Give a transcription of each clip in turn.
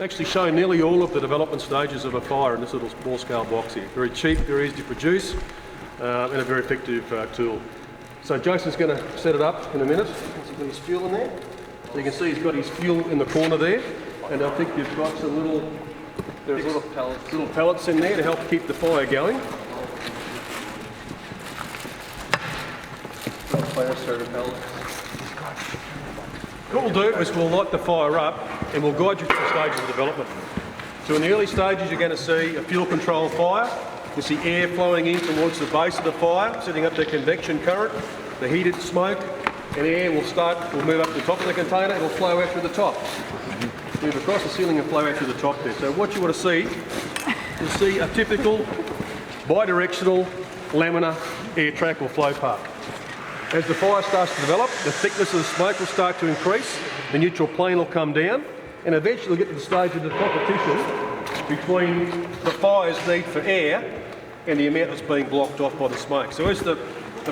Actually show nearly all of the development stages of a fire in this little small scale box here. Very cheap, very easy to produce, and a very effective tool. So Jason's going to set it up in a minute. He's got his fuel in there. So you can see he's got his fuel in the corner there, and I think you've got some little pellets in there to help keep the fire going. Fire starter pellets. What we'll do is we'll light the fire up and we'll guide you through the stages of development. So in the early stages you're going to see a fuel control fire. You'll see air flowing in towards the base of the fire, setting up the convection current, the heated smoke, and air will move up to the top of the container, it'll flow out through the top. Move across the ceiling and flow out through the top there. So what you want to see, you'll see a typical bi-directional laminar air track or flow path. As the fire starts to develop, the thickness of the smoke will start to increase, the neutral plane will come down, and eventually we'll get to the stage of the competition between the fire's need for air and the amount that's being blocked off by the smoke. So as the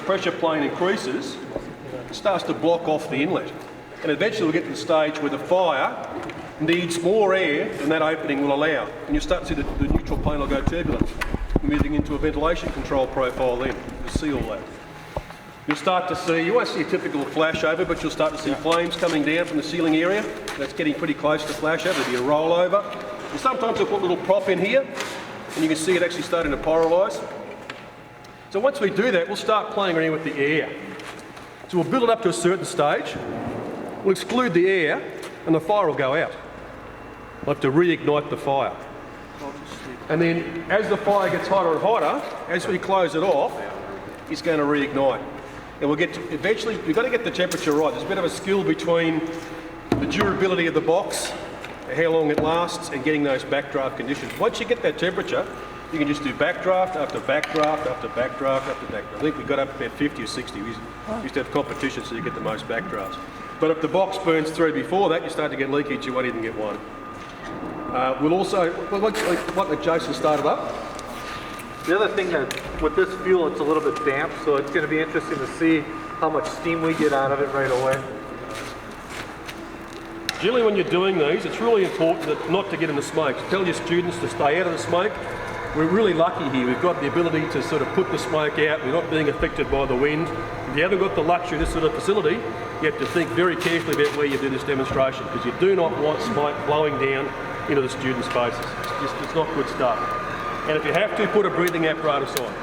pressure plane increases, it starts to block off the inlet. And eventually we'll get to the stage where the fire needs more air than that opening will allow. And you'll start to see the neutral plane will go turbulent, moving into a ventilation control profile then. You'll see all that. You'll start to see, you won't see a typical flash over, but you'll start to see flames coming down from the ceiling area. That's getting pretty close to flash over. There'll be a rollover. And sometimes we'll put a little prop in here, and you can see it actually starting to pyrolyse. So once we do that, we'll start playing around with the air. So we'll build it up to a certain stage, we'll exclude the air, and the fire will go out. We'll have to reignite the fire. And then as the fire gets hotter and hotter, as we close it off, it's going to reignite. And we'll get to, eventually, you've got to get the temperature right. There's a bit of a skill between the durability of the box, how long it lasts, and getting those backdraft conditions. Once you get that temperature, you can just do backdraft after backdraft after backdraft after backdraft. I think we got up about 50 or 60. We used to have competitions so you get the most backdrafts. But if the box burns through before that, you start to get leakage, you won't even get one. We'll also, once Jason started up, the other thing that with this fuel, it's a little bit damp, so it's going to be interesting to see how much steam we get out of it right away. Generally when you're doing these, it's really important not to get in the smoke. Tell your students to stay out of the smoke. We're really lucky here. We've got the ability to sort of put the smoke out. We're not being affected by the wind. If you haven't got the luxury of this sort of facility, you have to think very carefully about where you do this demonstration, because you do not want smoke blowing down into the students' faces. It's not good stuff. And if you have to, put a breathing apparatus on.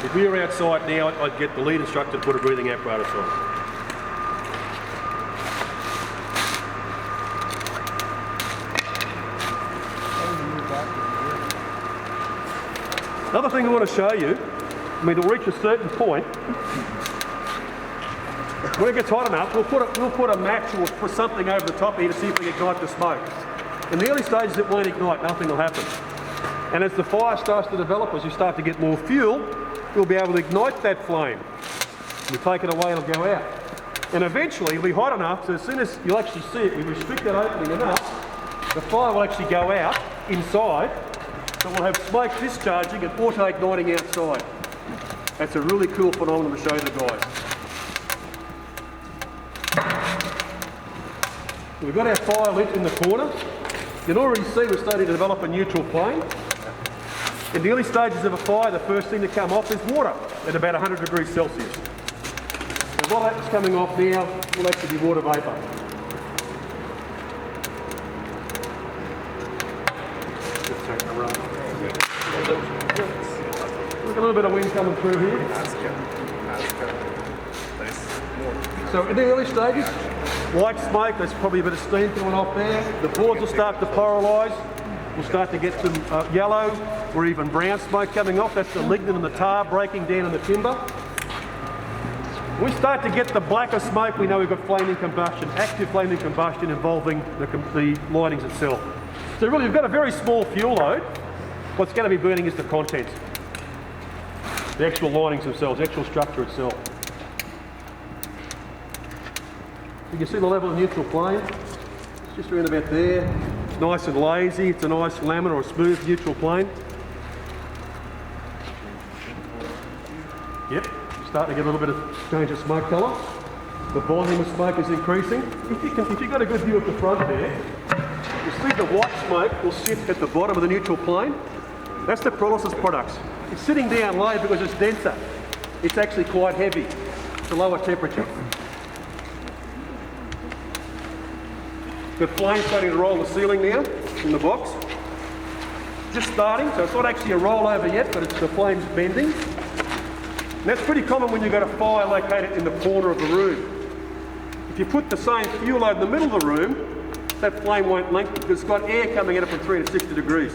If we were outside now, I'd get the lead instructor to put a breathing apparatus on. Another thing I want to show you, it'll reach a certain point. When it gets hot enough, we'll put a match or put something over the top here to see if we ignite the smoke. In the early stages, it won't ignite, nothing will happen. And as the fire starts to develop, as you start to get more fuel, you'll be able to ignite that flame. You take it away, it'll go out. And eventually it'll be hot enough, so as soon as you'll actually see it, we restrict that opening enough, the fire will actually go out inside, so we'll have smoke discharging and auto-igniting outside. That's a really cool phenomenon to show the guys. We've got our fire lit in the corner. You can already see we're starting to develop a neutral plane. In the early stages of a fire, the first thing to come off is water at about 100 degrees Celsius. And while that's coming off now, will actually be water vapour. Look, a little bit of wind coming through here. So in the early stages, white smoke, there's probably a bit of steam coming off there. The boards will start to pyrolyse. We'll start to get some yellow or even brown smoke coming off. That's the lignin and the tar breaking down in the timber. When we start to get the blacker smoke, we know we've got flaming combustion, active flaming combustion involving the linings itself. So really, we've got a very small fuel load. What's going to be burning is the contents, the actual linings themselves, the actual structure itself. You can see the level of neutral plane. It's just around about there. It's nice and lazy. It's a nice laminar or smooth neutral plane. Yep, starting to get a little bit of change of smoke colour. The volume of smoke is increasing. If you've got a good view at the front there, you'll see the white smoke will sit at the bottom of the neutral plane. That's the pyrolysis products. It's sitting down low because it's denser. It's actually quite heavy. It's a lower temperature. The flame's starting to roll the ceiling now in the box. Just starting, so it's not actually a rollover yet, but it's the flame's bending. And that's pretty common when you've got a fire located in the corner of the room. If you put the same fuel load in the middle of the room, that flame won't lengthen because it's got air coming in from 360 degrees.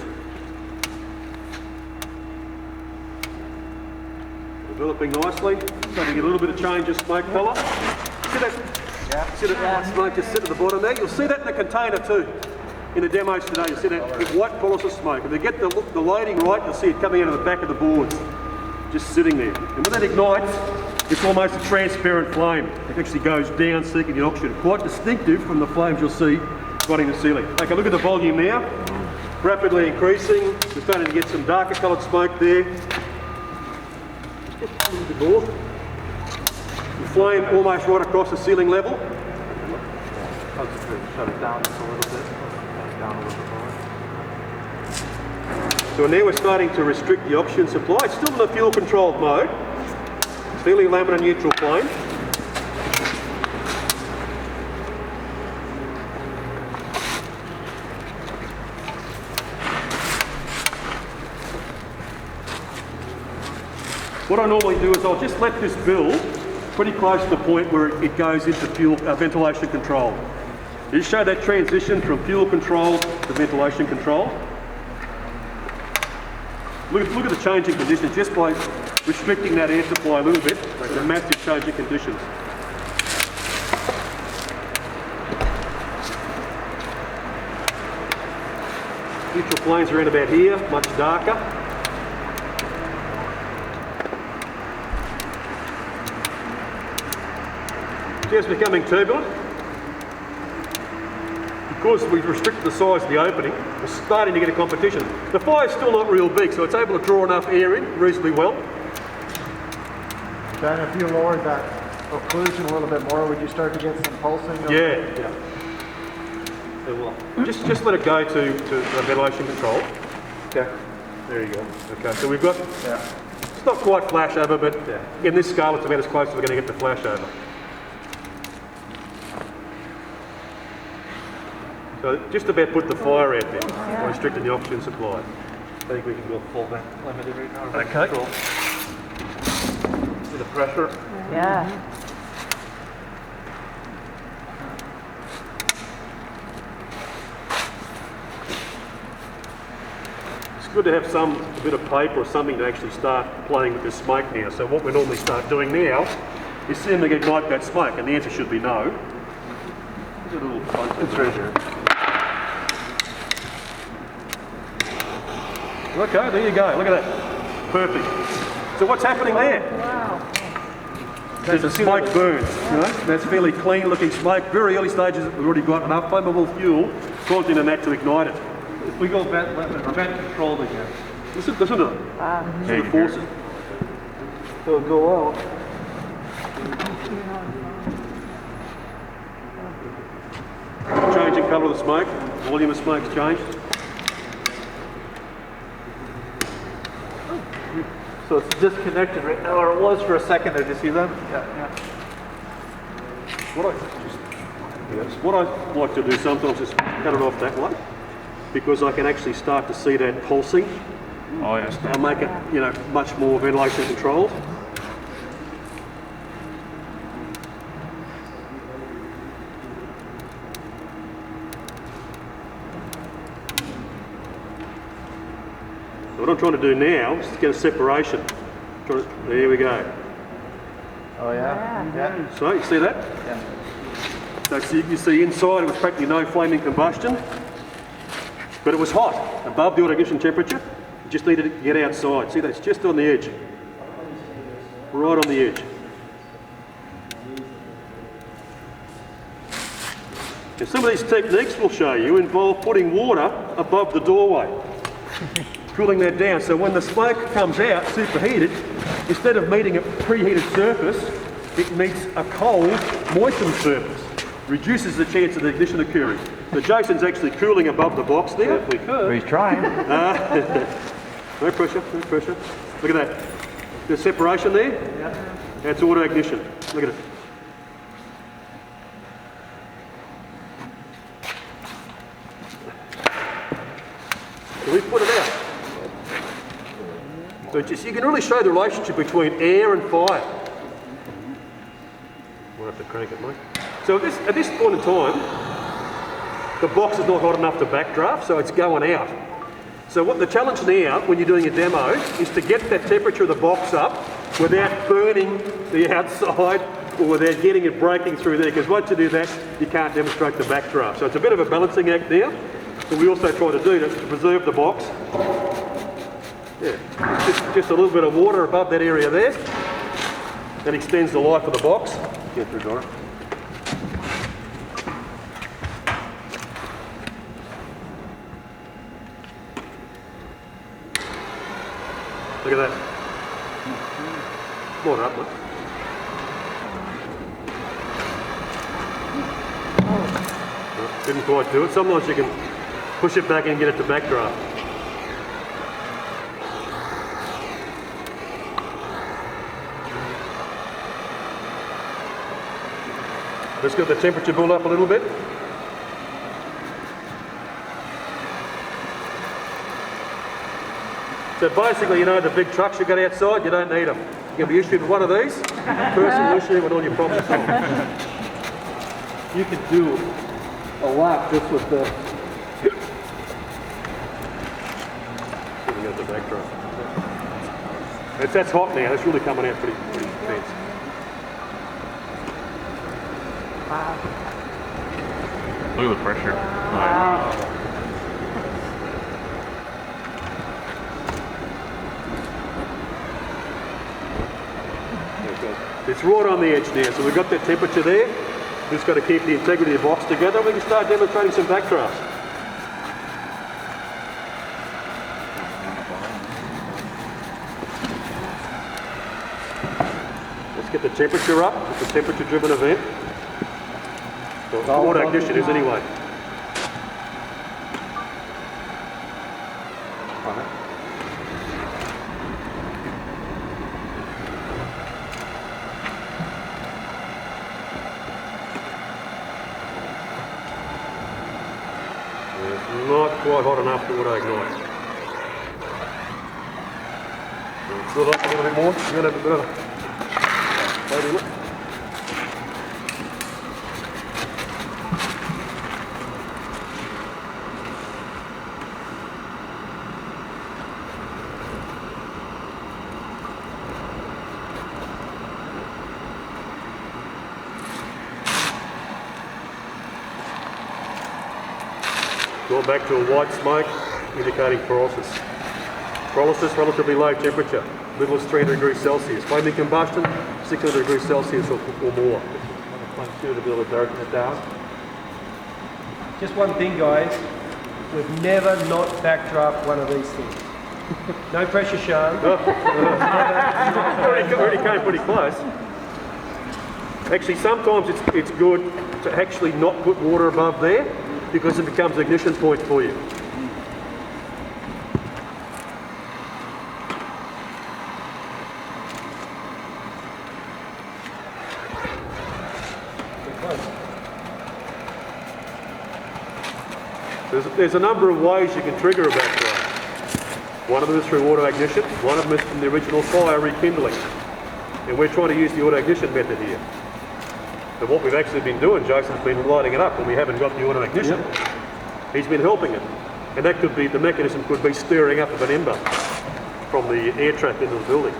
Developing nicely, starting to get a little bit of change of smoke colour. See that? Yeah. See that white smoke just sit at the bottom there? You'll see that in the container too. In the demos today, you'll see that white pyrolysis smoke. If they get the loading right, you'll see it coming out of the back of the boards, just sitting there. And when that ignites, it's almost a transparent flame. It actually goes down seeking the oxygen. Quite distinctive from the flames you'll see lighting the ceiling. Okay, look at the volume now. Rapidly increasing. We're starting to get some darker coloured smoke there. Just a little bit more. The flame almost right across the ceiling level. I'll just shut it down just a little bit. Down a little bit more. So now we're starting to restrict the oxygen supply. It's still in a fuel controlled mode. It's fairly laminar neutral flame. What I normally do is I'll just let this build pretty close to the point where it goes into fuel ventilation control. You show that transition from fuel control to ventilation control. Look at the change in conditions just by restricting that air supply a little bit. There's a massive change in conditions. Neutral flames around about here, much darker. Just becoming turbulent. Because we've restricted the size of the opening, we're starting to get a competition. The fire's still not real big, so it's able to draw enough air in reasonably well. Then if you lowered that occlusion a little bit more, would you start to get some pulsing? Yeah. It will. Just let it go to ventilation control. Okay. There you go. Okay, so we've got, it's not quite flash over, but in this scale it's about as close as we're going to get to flash over. So just about put the fire out there by restricting the oxygen supply. I think we can go full vent limited right now. Okay. Control. See the pressure? Yeah. It's good to have a bit of paper or something to actually start playing with this smoke now. So what we normally start doing now is seeing them ignite that smoke, and the answer should be no. There's a little plug. It's right here. Okay, there you go. Look at that. Perfect. So what's happening there? Wow. There's a smoke burns. You know? That's fairly clean looking smoke. Very early stages, we've already got enough flammable fuel content in that to ignite it. If we go vent controlled again. Listen to it. Yeah, The forces. It'll go out. Changing colour of the smoke. Volume of smoke's changed. So it's disconnected right now, or it was for a second there. Did you see that? Yeah. What I like to do sometimes is cut it off that way, because I can actually start to see that pulsing. Oh yes. I'll make it, much more ventilation controlled. So what I'm trying to do now is get a separation. There we go. Oh yeah? Yeah. So you see that? Yeah. So you see inside it was practically no flaming combustion, but it was hot, above the auto ignition temperature. You just needed to get outside. See that? It's just on the edge. Right on the edge. And some of these techniques we'll show you involve putting water above the doorway, cooling that down. So when the smoke comes out, superheated, instead of meeting a preheated surface, it meets a cold, moistened surface. Reduces the chance of the ignition occurring. So Jason's actually cooling above the box there. If we could. He's trying. No pressure, no pressure. Look at that. The separation there? Yeah. That's auto ignition. Look at it. So we put it out. So just, you can really show the relationship between air and fire. We'll have to crank it, mate. So at this point in time, the box is not hot enough to backdraft, so it's going out. So what the challenge now, when you're doing a demo, is to get that temperature of the box up without burning the outside or without getting it breaking through there, because once you do that, you can't demonstrate the backdraft. So it's a bit of a balancing act there. But we also try to do that to preserve the box. Yeah, just a little bit of water above that area there. That extends the life of the box. Get through, Dora. Look at that. More up, look. Didn't quite do it. Sometimes you can push it back and get it to backdraft. Let's get the temperature build up a little bit. So basically, you know, the big trucks you got outside, you don't need them. You're going to be issued with one of these, personal issue with all your problems solved. You could do a lot just with the. The backdraft. That's hot now. It's really coming out pretty intense. Look at the pressure. It's right on the edge now, so we've got that temperature there. We've just got to keep the integrity of the box together. We can start demonstrating some backdrafts. Let's get the temperature up. It's a temperature-driven event. So auto ignition is anyway. It's not quite hot enough to auto ignite. Fill it up a little bit more. You're going to have a bit of maybe look. Going back to a white smoke, indicating pyrolysis. Pyrolysis, relatively low temperature. Middle is 300 degrees Celsius. Flaming combustion, 600 degrees Celsius or more. To be able to darken it down. Just one thing, guys. We've never not backdraft one of these things. No pressure, Sean. already came pretty close. Actually, sometimes it's good to actually not put water above there because it becomes an ignition point for you. There's a number of ways you can trigger a backdraft. One of them is through auto ignition, one of them is from the original fire rekindling. And we're trying to use the auto ignition method here. And what we've actually been doing, Jason's been lighting it up when we haven't got the auto ignition. Yep. He's been helping it. And that could be, the mechanism could be stirring up of an ember from the air trap into the building.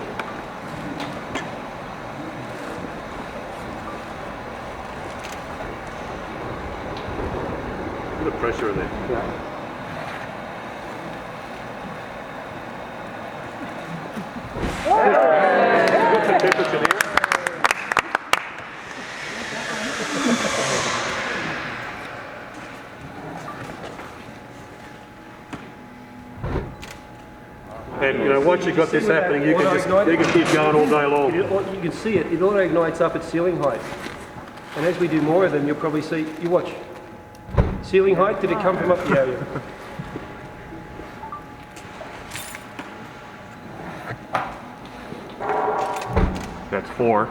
Look at the pressure in there. Yeah. What's the temperature now? And you know, once you've got this happening, you can keep going all day long. You can see it. It auto ignites up at ceiling height. And as we do more of them, you'll probably see. You watch. Ceiling height, did it come from up the area? That's 4.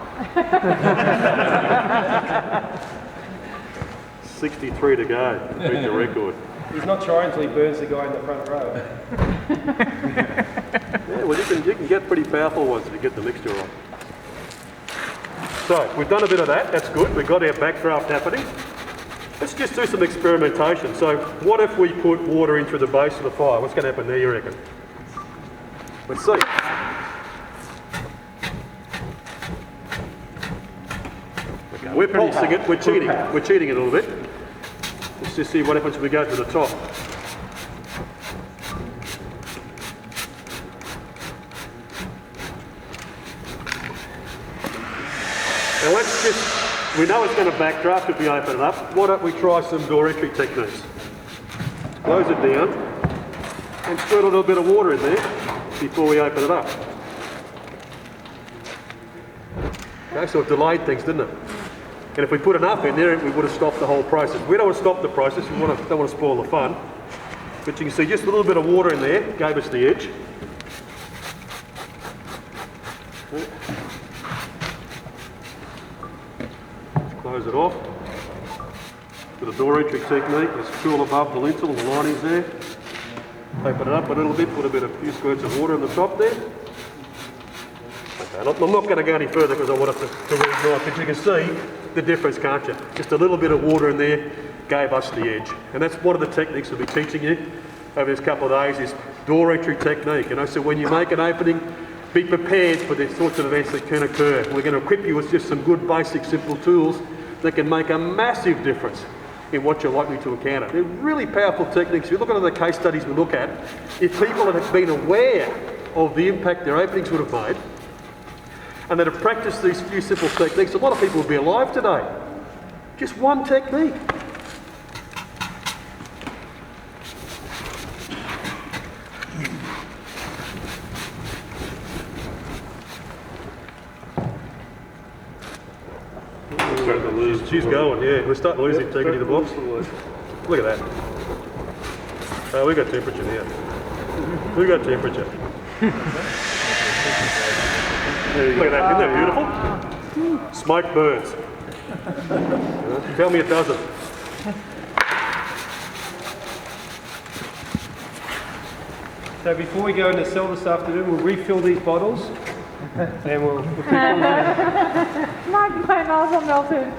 63 to go. Beat the record. He's not trying until he burns the guy in the front row. Yeah, well, you can get pretty powerful ones if you get the mixture on. So, we've done a bit of that, that's good. We've got our backdraft happening. Let's just do some experimentation. So, what if we put water in through the base of the fire? What's going to happen there, you reckon? Let's see. Okay, we're pulsing it, we're cheating a little bit. Let's just see what happens when we go to the top. Now let's just, we know it's going to backdraft if we open it up. Why don't we try some door entry techniques? Close it down and squirt a little bit of water in there before we open it up. Okay, so it delayed things, didn't it? And if we put enough in there, we would have stopped the whole process. We don't want to stop the process, we don't want to spoil the fun. But you can see just a little bit of water in there gave us the edge. Close it off. With a door entry technique, it's cool above the lintel and the linings there. Open it up a little bit, put a few squirts of water on the top there. Okay, I'm not going to go any further because I want it to reignite, but you can see the difference, can't you? Just a little bit of water in there gave us the edge. And that's one of the techniques we'll be teaching you over this couple of days is door entry technique. You know, so when you make an opening, be prepared for the sorts of events that can occur. We're going to equip you with just some good, basic, simple tools that can make a massive difference in what you're likely to encounter. They're really powerful techniques. If you look at the case studies we look at, if people had been aware of the impact their openings would have made, and that have practiced these few simple techniques, a lot of people would be alive today. Just one technique. She's going, yeah. We're starting to lose integrity of the box. Look at that. Oh, we got temperature now. We got temperature. Look at that, isn't that beautiful? Smoke burns. Tell me it doesn't. So before we go into cell this afternoon, we'll refill these bottles and we'll keep them. My nozzle melted.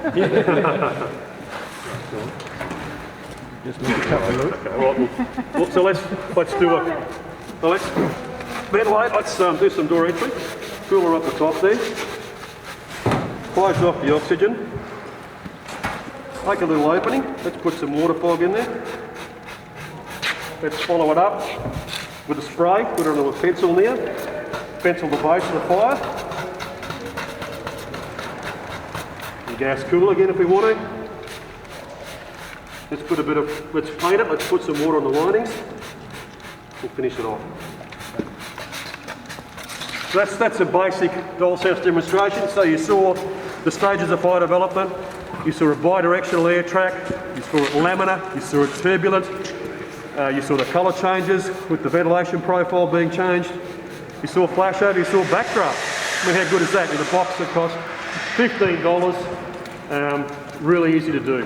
Just make a couple of Okay, right, well, so let's do it. Well, let's ventilate, let's do some door entry. Cooler up the top there. Close off the oxygen. Make a little opening. Let's put some water fog in there. Let's follow it up with a spray. Put it on a pencil now. Pencil the base of the fire. And gas cool again if we want to. Let's put let's paint it. Let's put some water on the linings. We'll finish it off. So that's a basic Dollhouse demonstration. So you saw the stages of fire development. You saw a bi-directional air track. You saw it laminar. You saw it turbulent. You saw the colour changes with the ventilation profile being changed. You saw flashover. You saw backdraft. I mean, how good is that? In a box that cost $15. Really easy to do.